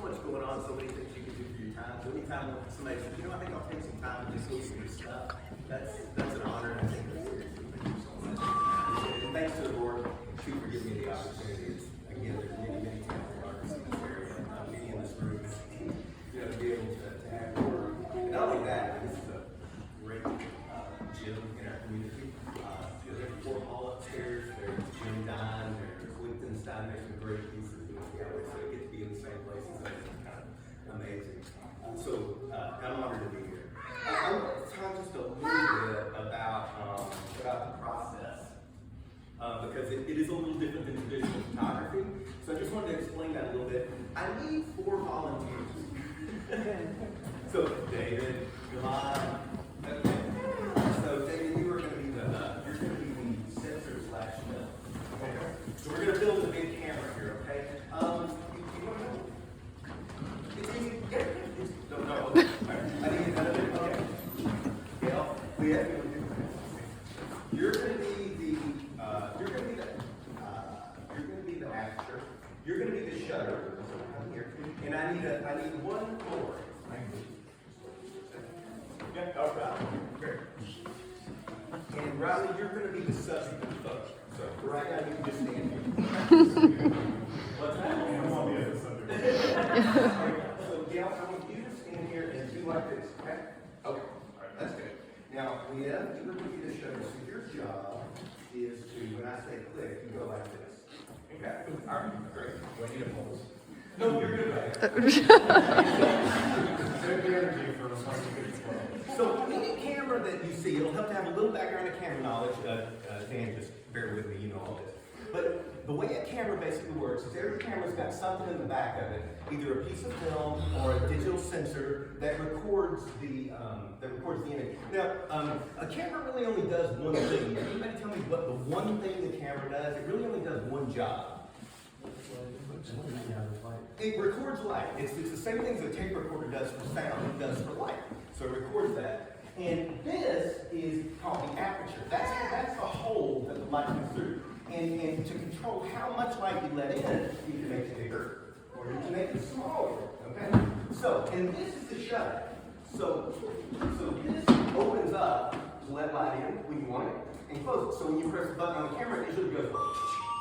much going on, so many things you can do for your time. So anytime somebody says, you know, I think I'll take some time and just look at your stuff, that's an honor, and I think that's seriously. Thank you so much. And thanks to the board, too, for giving me the opportunity. Again, there's many talented artists in this area, many in this room, you know, to be able to have your work. And not only that, this is a great gym in our community. You know, there's Fort Hall upstairs, there's Jim Dine, there's Liechtenstein, there's some great pieces in the gallery, so I get to be in the same places. That's kind of amazing. I'm honored to be here. I want to talk just a little bit about the process, because it is a little different than traditional photography. So I just wanted to explain that a little bit. I need 4 volunteers. So David, Yolanda, okay. So David, you are going to be the sensor / film. Okay. So we're going to build a big camera here, okay? You want to know? It's easy. Yeah. No. I need another. Okay. Gail, Leah, you're going to be the aperture. You're going to be the shutter. Here, and I need one more. Yeah. All right. Great. And Riley, you're going to be the subject of the photo. So right now you can just stand here. What's that? I want to be the subject. So Gail, I want you to stand here and do like this. Okay. Okay. All right. That's good. Now, Leah, you're going to be the shutter. So your job is to, when I say click, you go like this. Okay. All right. Great. Do I need a pulse? No, you're good at it. So any camera that you see, it'll help to have a little background of camera knowledge. Dan, just bear with me, you know all this. But the way a camera basically works is every camera's got something in the back of it, either a piece of film or a digital sensor that records the image. Now, a camera really only does one thing. Anybody tell me what the one thing the camera does? It really only does one job. It records light. It's the same thing as a tape recorder does for sound, it does for light. So it records that. And this is called the aperture. That's the hole that the light comes through. And to control how much light you let in, you can make it bigger or you can make it smaller. Okay? So, and this is the shutter. So this opens up to let light in when you want it and closes it. So when you press the button on the camera, it usually goes,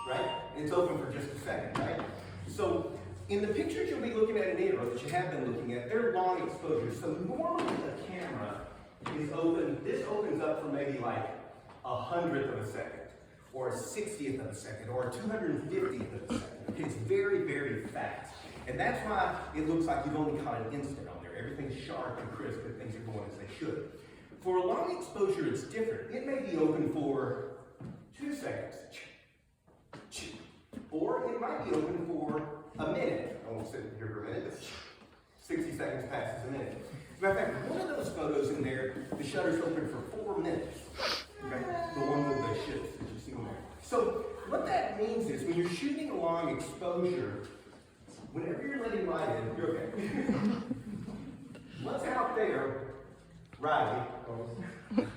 right? And it's open for just a second, right? So in the pictures you'll be looking at in here, or that you have been looking at, they're long exposures. So normally the camera is open, this opens up for maybe like 1/100th of a second, or a 60th of a second, or a 250th of a second. Okay, it's very, very fast. And that's why it looks like you've only caught an instant on there. Everything's sharp and crisp and things are going as they should. For a long exposure, it's different. It may be open for 2 seconds. Or it might be open for a minute. I won't sit here for a minute, but 60 seconds passes a minute. As a matter of fact, one of those photos in there, the shutter's open for 4 minutes. Okay? The one with the ships that you see in there. So what that means is when you're shooting a long exposure, whenever you're letting light in, you're okay. What's out there, Riley,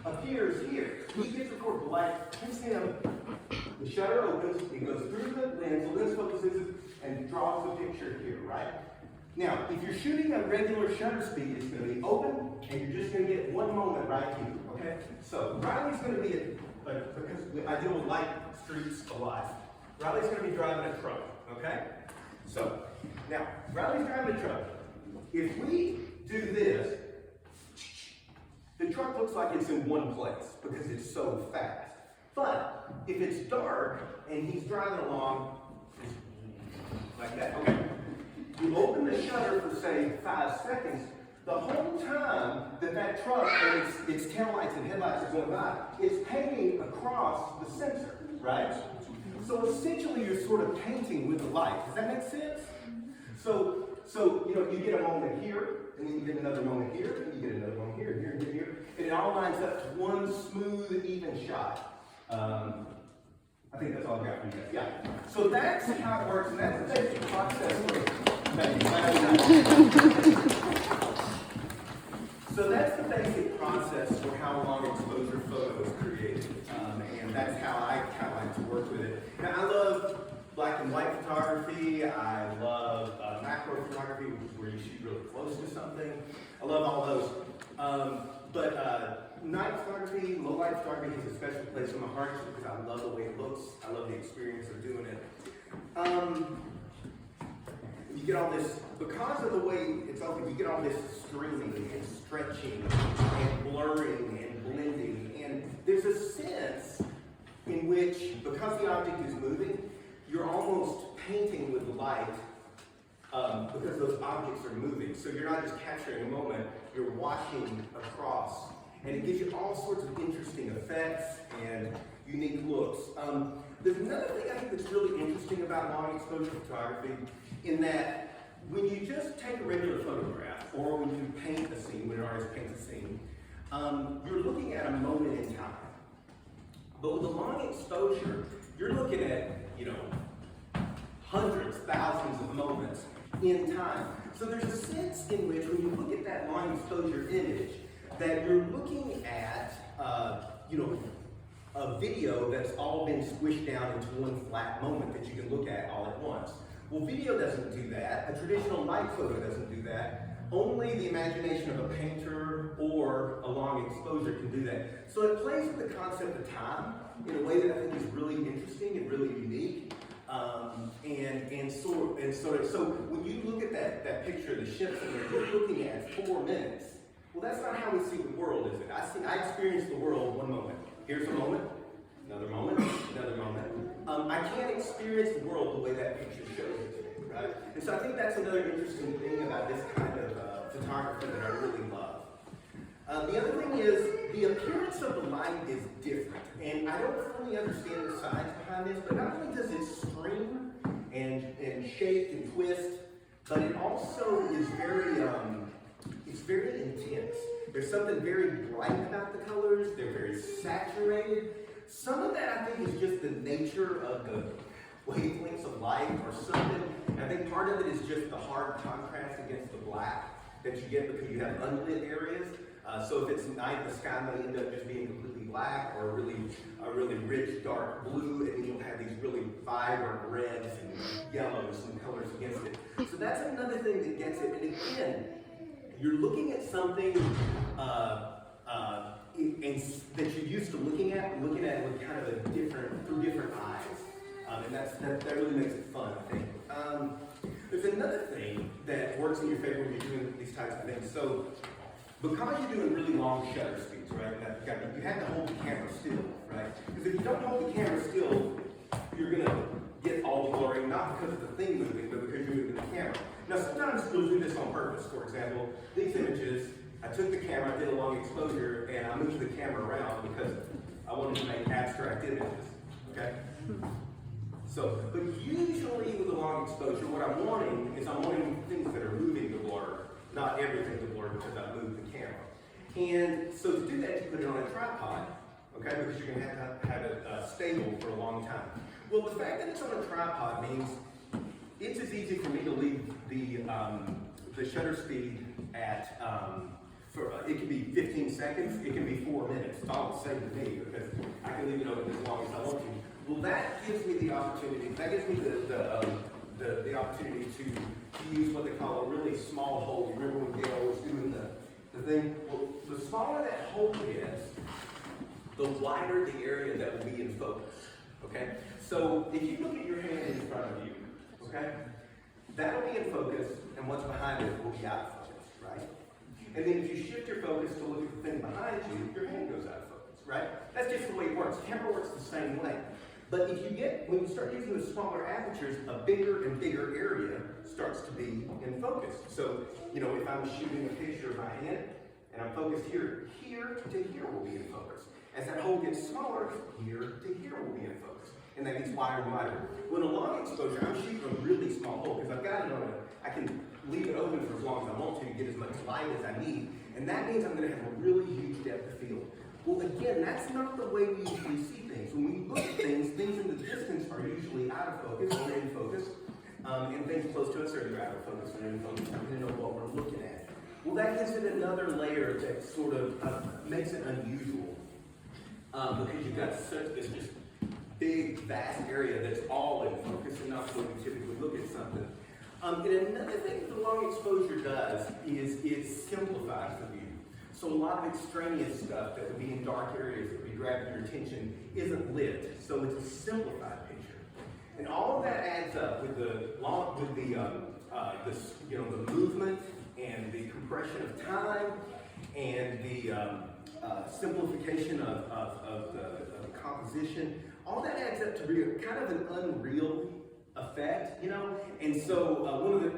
appears here. He gets to record the light, hits him. The shutter opens, it goes through the lens focuses, and draws the picture here, right? Now, if you're shooting at regular shutter speed, it's going to be open, and you're just going to get one moment right here, okay? So, Riley's going to be, because I deal with light streets a lot, Riley's going to be driving a truck, okay? So, now, Riley's driving a truck. If we do this, the truck looks like it's in one place, because it's so fast. But if it's dark and he's driving along like that, okay, you open the shutter for say 5 seconds, the whole time that truck and its tail lights and headlights are going by, it's painting across the sensor, right? So essentially you're sort of painting with the light. Does that make sense? So you know, you get a moment here, and then you get another moment here, and you get another one here, and here, and here, and it all lines up to one smooth, even shot. I think that's all I've got for you guys. Yeah. So that's how it works, and that's the basic process. So that's the basic process for how long exposure photo is created, and that's how I kind of like to work with it. Now, I love black and white photography. I love macro photography. photography, where you shoot really close to something. I love all those. But night photography, low light photography has a special place in my heart because I love the way it looks. I love the experience of doing it. You get all this, because of the way it's open, you get all this streaming and stretching and blurring and blending. And there's a sense in which, because the object is moving, you're almost painting with light because those objects are moving. So you're not just capturing a moment, you're watching across. And it gives you all sorts of interesting effects and unique looks. There's another thing I think that's really interesting about long exposure photography, in that when you just take a regular photograph, or when you paint a scene, when an artist paints a scene, you're looking at a moment in time. But with a long exposure, you're looking at, hundreds, thousands of moments in time. So there's a sense in which, when you look at that long exposure image, that you're looking at, a video that's all been squished down into one flat moment that you can look at all at once. Well, video doesn't do that. A traditional light photo doesn't do that. Only the imagination of a painter or a long exposure can do that. So it plays with the concept of time in a way that I think is really interesting and really unique. So when you look at that picture of the ships and you're looking at 4 minutes, well, that's not how we see the world, is it? I experience the world one moment. Here's a moment, another moment, another moment. I can't experience the world the way that picture shows it to me, right? And so I think that's another interesting thing about this kind of photography that I really love. The other thing is, the appearance of the light is different. And I don't fully understand the science behind this, but not only does it stream and shake and twist, but it also is it's very intense. There's something very bright about the colors. They're very saturated. Some of that, I think, is just the nature of the wavelengths of light or something. I think part of it is just the hard contrast against the black that you get because you have unlit areas. So if it's night, the sky may end up just being completely black, or a really rich dark blue, and then you'll have these really vibrant reds and yellows and colors against it. So that's another thing that gets it. And again, you're looking at something that you're used to looking at with kind of through different eyes. And that really makes it fun, I think. There's another thing that works in your favor when you're doing these types of things. So, because you're doing really long shutter speeds, right? You have to hold the camera still, right? Because if you don't hold the camera still, you're going to get all the blurring, not because of the thing moving, but because you're moving the camera. Now, sometimes you'll do this on purpose. For example, these images, I took the camera, I did a long exposure, and I moved the camera around because I wanted to make abstract images, okay? So, but usually with a long exposure, what I'm wanting things that are moving to blur, not everything to blur because I moved the camera. And so to do that, you put it on a tripod, okay, because you're going to have it stable for a long time. Well, the fact that it's on a tripod means it's as easy for me to leave the shutter speed at, it can be 15 seconds, it can be 4 minutes. It's all the same to me because I can leave it open as long as I want to. Well, that gives me the opportunity, the opportunity to use what they call a really small hole. You remember when Gail was doing the thing? Well, the smaller that hole is, the wider the area that will be in focus, okay? So if you look at your hand in front of you, okay, that'll be in focus, and what's behind it will be out of focus, right? And then if you shift your focus to look at the thing behind you, your hand goes out of focus, right? That's just the way it works. Camera works the same way. But when you start using the smaller apertures, a bigger and bigger area starts to be in focus. So, if I'm shooting a picture of my hand, and I'm focused here to here will be in focus. As that hole gets smaller, here to here will be in focus. And that gets wider and wider. When a long exposure, I'm shooting a really small hole, because I've got it I can leave it open for as long as I want to get as much light as I need. And that means I'm going to have a really huge depth of field. Well, again, that's not the way we usually see things. When we look at things in the distance are usually out of focus or in focus. And things close to us are either out of focus or in focus, depending on what we're looking at. Well, that gives it another layer that sort of makes it unusual. Because you've got this just big, vast area that's all in focus and not the way we typically look at something. And another thing with the long exposure does is it simplifies the view. So a lot of extraneous stuff that would be in dark areas that would be grabbing your attention isn't lit. So it's a simplified picture. And all of that adds up with the movement and the compression of time and the simplification of the composition. All that adds up to be kind of an unreal effect, you know. And so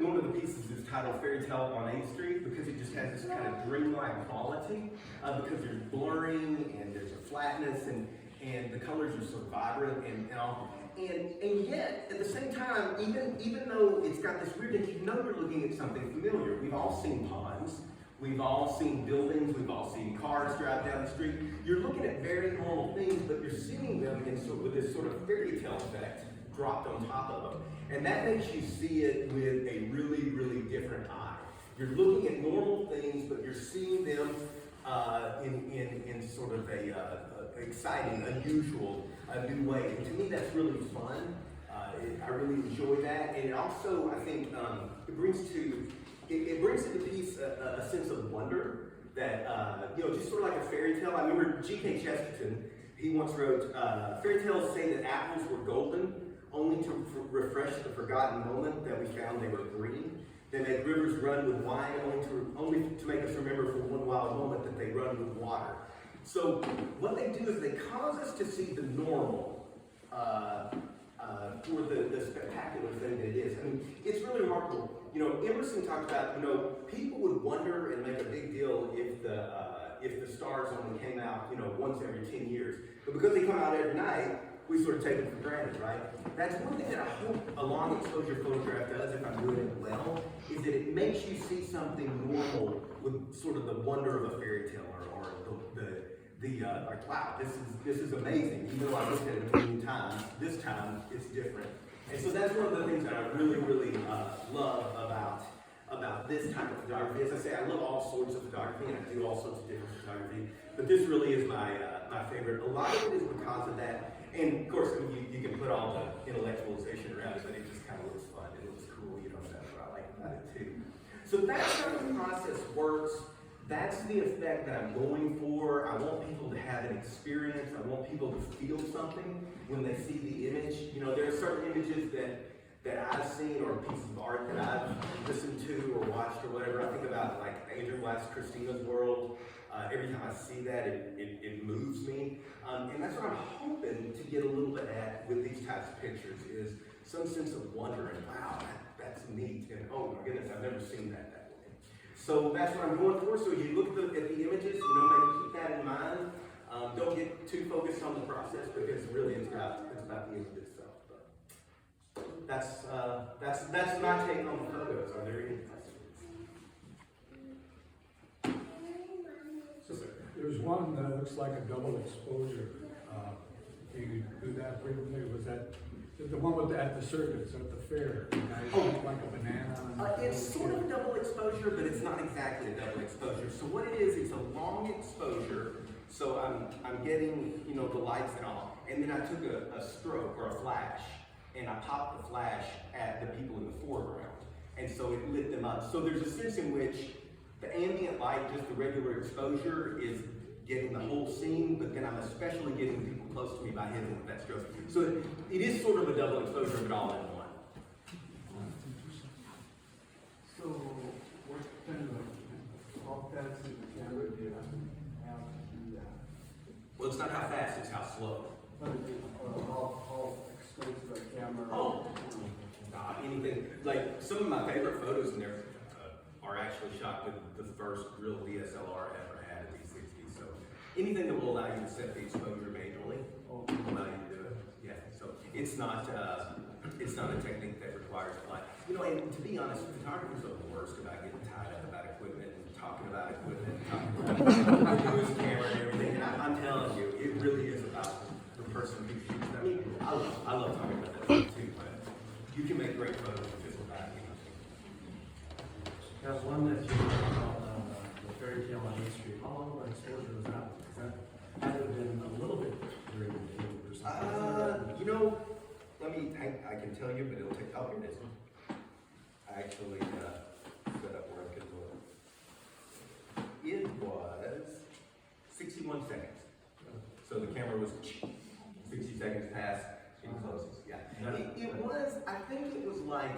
one of the pieces is titled "Fairy Tale on 8th Street" because it just has this kind of dreamlike quality because there's blurring and there's a flatness and the colors are so vibrant and all. And yet, at the same time, even though it's got this weirdness, you know you're looking at something familiar. We've all seen ponds, we've all seen buildings, we've all seen cars drive down the street. You're looking at very normal things, but you're seeing them with this sort of fairy tale effect dropped on top of them. And that makes you see it with a really, really different eye. You're looking at normal things, but you're seeing them in sort of a exciting, unusual, new way. And to me, that's really fun. I really enjoy that, and it also, I think, it brings to the piece a sense of wonder that just sort of like a fairy tale. I remember G.K. Chesterton. He once wrote, "Fairy tales say that apples were golden, only to refresh the forgotten moment that we found they were green. They make rivers run with wine, only to make us remember for one wild moment that they run with water." So what they do is they cause us to see the normal for the spectacular thing that it is. I mean, it's really remarkable. You know, Emerson talked about, people would wonder and make a big deal if the stars only came out, once every 10 years. But because they come out every night, we sort of take them for granted, right? That's one thing that I hope a long exposure photograph does, if I'm doing it well, is that it makes you see something normal with sort of the wonder of a fairy tale or like, wow, this is amazing. Even though I looked at it a million times, this time it's different. And so that's one of the things that I really, really love about this type of photography. As I say, I love all sorts of photography and I do all sorts of different photography, but this really is my favorite. A lot of it is because of that. And of course, you can put all the intellectualization around it, but it just kind of looks fun. It looks cool, that's what I like about it too. So that's how the process works. That's the effect that I'm going for. I want people to have an experience. I want people to feel something when they see the image. There are certain images that I've seen or pieces of art that I've listened to or watched or whatever. I think about like Andrew West's Christina's World. Every time I see that, it moves me. And that's what I'm hoping to get a little bit at with these types of pictures is some sense of wonder and wow, that's neat. And oh my goodness, I've never seen that way. So that's what I'm going for. So you look at the images, maybe keep that in mind. Don't get too focused on the process because really it's about the image itself. But that's my take on the photos. Are there any questions? There's one that looks like a double exposure. You do that frequently? Was that the one at the circus at the fair? Like a banana. It's sort of a double exposure, but it's not exactly a double exposure. So what it is, it's a long exposure. So I'm getting the lights and all, and then I took a stroke or a flash, and I popped the flash at the people in the foreground, and so it lit them up. So there's a sense in which the ambient light, just the regular exposure, is getting the whole scene, but then I'm especially getting people close to me by hitting with that stroke. So it is sort of a double exposure, but all in one. So what kind of how fast is the camera do you have to do that? Well, it's not how fast, it's how slow. But how exposed the camera? Oh, anything. Like some of my favorite photos in there are actually shot with the first real DSLR ever had at D60. So anything that will allow you to set the exposure manually will allow you to do it. Yeah. So it's not a technique that requires flight. And to be honest, photographers are the worst about getting tied up about equipment and talking about equipment, talking about the newest camera and everything. And I'm telling you, it really is about the person who shoots. I mean, I love talking about that stuff too, but you can make great photos just without it. There's one that you talked about, the fairy tale on 8th Street. How long of an exposure was that? Because that might have been a little bit during the day or something. I can tell you, but it'll take, oh, here it is. I actually set up was 60 seconds pass, it closes, yeah. It was, I think it was like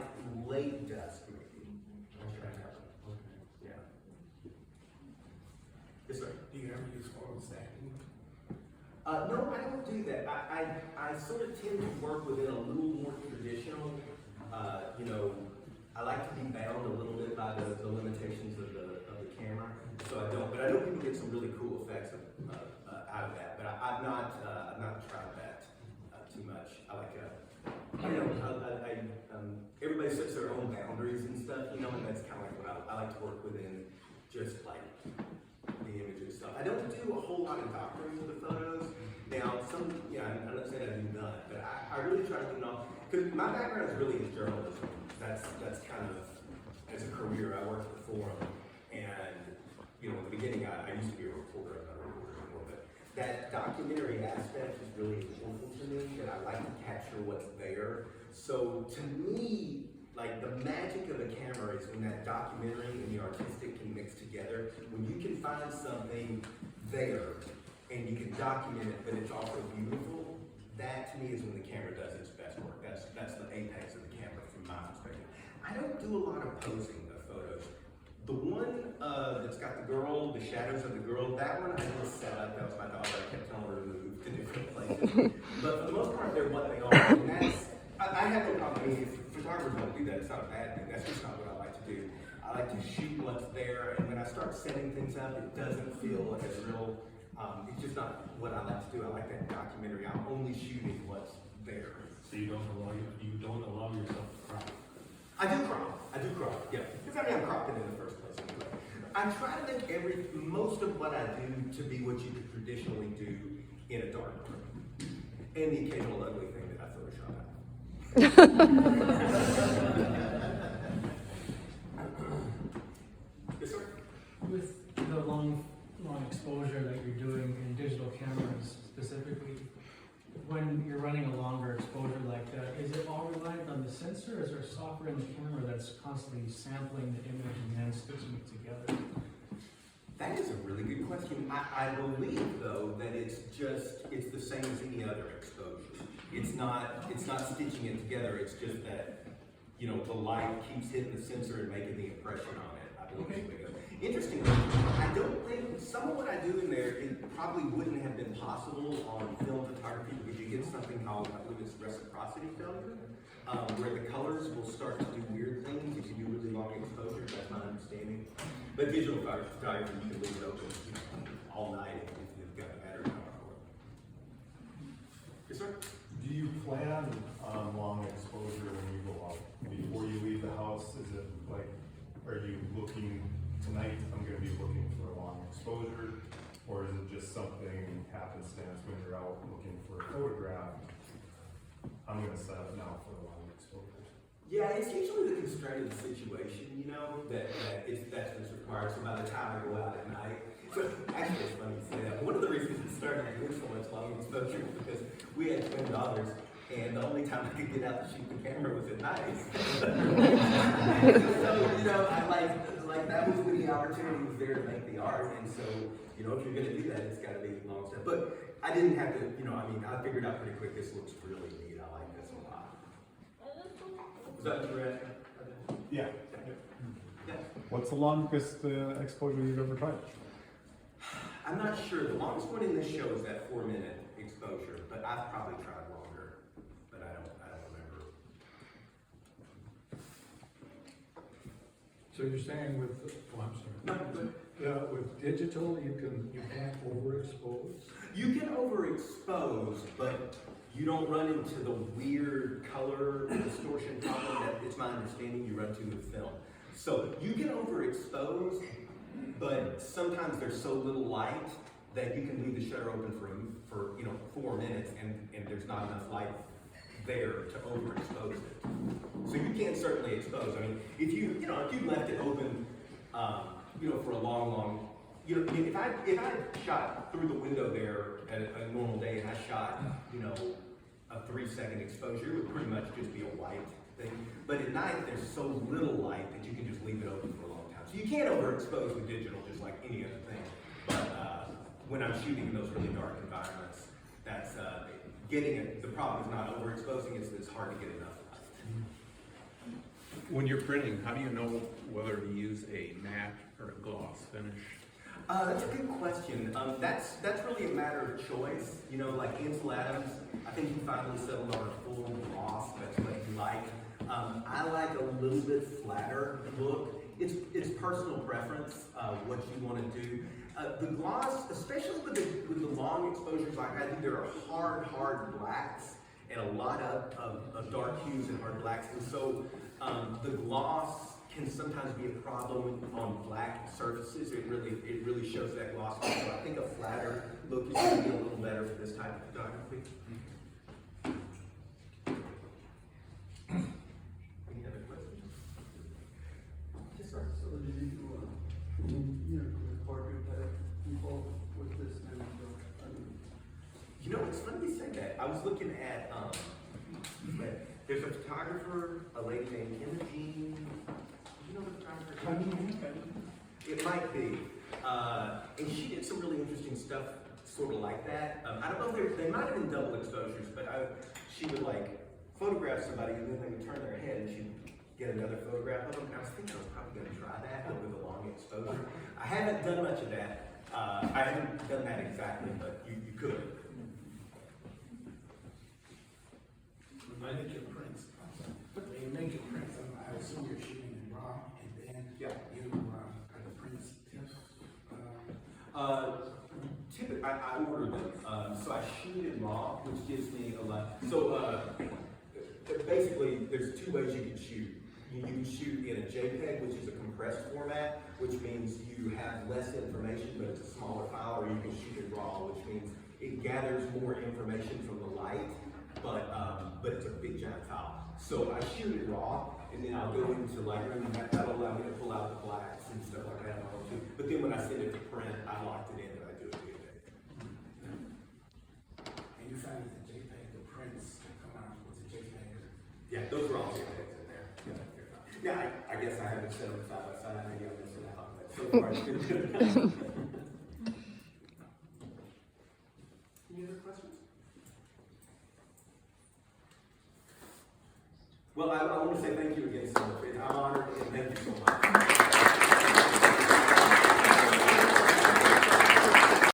late dusk maybe. Yeah. Yes, sir. Do you ever use photo stacking? No, I don't do that. I sort of tend to work within a little more traditional, you know, I like to be bound a little bit by the limitations of the camera, so I don't. But I know people get some really cool effects out of that. But I've not tried that too much. I like everybody sets their own boundaries and stuff, you know, and that's kind of like what I like to work within, just like the images stuff. I don't do a whole lot of doctoring with the photos. Now, I'm not saying I do none, but I really try to put it on, because my background is really in journalism. That's kind of, as a career, I worked at the Forum, and, you know, in the beginning, I used to be a reporter, I'm not a reporter anymore, but that documentary aspect is really important to me, and I like to capture what's there. So, to me, like, the magic of a camera is when that documentary and the artistic can mix together, when you can find something there, and you can document it, but it's also beautiful. That to me is when the camera does its best work. That's the apex of the camera from my perspective. I don't do a lot of posing of photos. The one that's got the girl, the shadows of the girl, that one I just set up. That was my daughter. I kept telling her to move to different places. But for the most part, they're what they are. And that's, I have no problem. I mean, if photographers don't do that, it's not a bad thing. That's just not what I like to do. I like to shoot what's there, and when I start setting things up, it doesn't feel as real. It's just not what I like to do. I like that documentary. I'm only shooting what's there. So you don't allow yourself to crop? I do crop, yeah. Because I mean, I'm cropping in the first place anyway. I try to make most of what I do to be what you could traditionally do in a dark room. And the occasional ugly thing that I Photoshop out. Yes, sir? With the long exposure that you're doing in digital cameras specifically, when you're running a longer exposure like that, is it all reliant on the sensor, or is there software in the camera that's constantly sampling the image and then stitching it together? That is a really good question. I believe though that it's the same as any other exposure. It's not stitching it together, it's just that, you know, the light keeps hitting the sensor and making the impression on it. I believe it's bigger. Interestingly, I don't think some of what I do in there, it probably wouldn't have been possible on film photography because you get something called, I believe it's reciprocity film, where the colors will start to do weird things if you do really long exposure. That's my understanding. But digital photography, you can leave it open, you know, all night if you've got a battery power for it. Yes, sir? Do you plan on long exposure when you go out? Before you leave the house, is it like, are you looking, tonight I'm going to be looking for a long exposure? Or is it just something happenstance when you're out looking for a photograph? I'm going to set up now for a long exposure. Yeah, it's usually the constraint of the situation, you know, that's what's required. So by the time I go out at night, so actually it's funny you say that. One of the reasons it started doing so much long exposure was because we had twin daughters, and the only time I could get out to shoot the camera was at night. So, you know, I like that was when the opportunity was there to make the art, and so, you know, if you're gonna do that, it's gotta be long stuff. But I didn't have to, you know, I mean, I figured out pretty quick, this looks really neat. I like this a lot. Was that what you were asking? Yeah. Yeah. What's the longest exposure you've ever tried? I'm not sure. The longest one in this show is that 4-minute exposure, but I've probably tried longer, but I don't remember. So you're saying with, I'm sorry. No, With digital, you can't overexpose? you can overexpose, but you don't run into the weird color distortion problem that it's my understanding you run into with film. So you can overexpose, but sometimes there's so little light that you can leave the shutter open for 4 minutes and there's not enough light there to overexpose it. So you can certainly expose. I mean, if you left it open, for a long, if I shot through the window there at a normal day and I shot, a 3-second exposure, it would pretty much just be a white thing. But at night, there's so little light that you can just leave it open for a long time. So you can't overexpose with digital just like any other thing. But when I'm shooting in those really dark environments, That's, getting it, the problem is not overexposing, it's hard to get enough light. When you're printing, how do you know whether to use a matte or a gloss finish? That's a good question. That's really a matter of choice. You know, like Ansel Adams, I think he finally settled on a full gloss. That's what he liked. I like a little bit flatter look. It's personal preference, what you want to do. The gloss, especially with the long exposures like I do, there are hard blacks and a lot of dark hues and hard blacks. And so the gloss can sometimes be a problem on black surfaces. It really shows that gloss. So I think a flatter look is going to be a little better for this type of photography. Any other questions? Yes, sir. So did you, portrait that involved with this kind of You know, it's funny you say that. I was looking at, there's a photographer, a lady named Imogene. Do you know the photographer? It might be. And she did some really interesting stuff sort of like that. I don't know if they might have been double exposures, but she would like photograph somebody and then they would turn their head and she'd get another photograph of them. And I was thinking I was probably going to try that, but with a long exposure. I haven't done much of that. I haven't done that exactly, but you could. When you make your prints, when you make your prints, I assume you're shooting in raw, and then you are the prints tips. Typically, I order them, so I shoot in raw, which gives me a lot. So basically, there's two ways you can shoot. You can shoot in a JPEG, which is a compressed format, which means you have less information, but it's a smaller file, or you can shoot in RAW, which means it gathers more information from the light, but it's a big giant file. So I shoot it RAW, and then I'll go into Lightroom, and that'll allow me to pull out the blacks and stuff like that. But then when I send it to print, I locked it in and I do a JPEG. And you find that the JPEG, the prints come out with the JPEG. Yeah, those are all JPEGs in there. Yeah, I guess I haven't set them side by side. Maybe I'm missing out, but so far it's been good. Any other questions? Well, I want to say thank you again so much. I'm honored and thank you so much.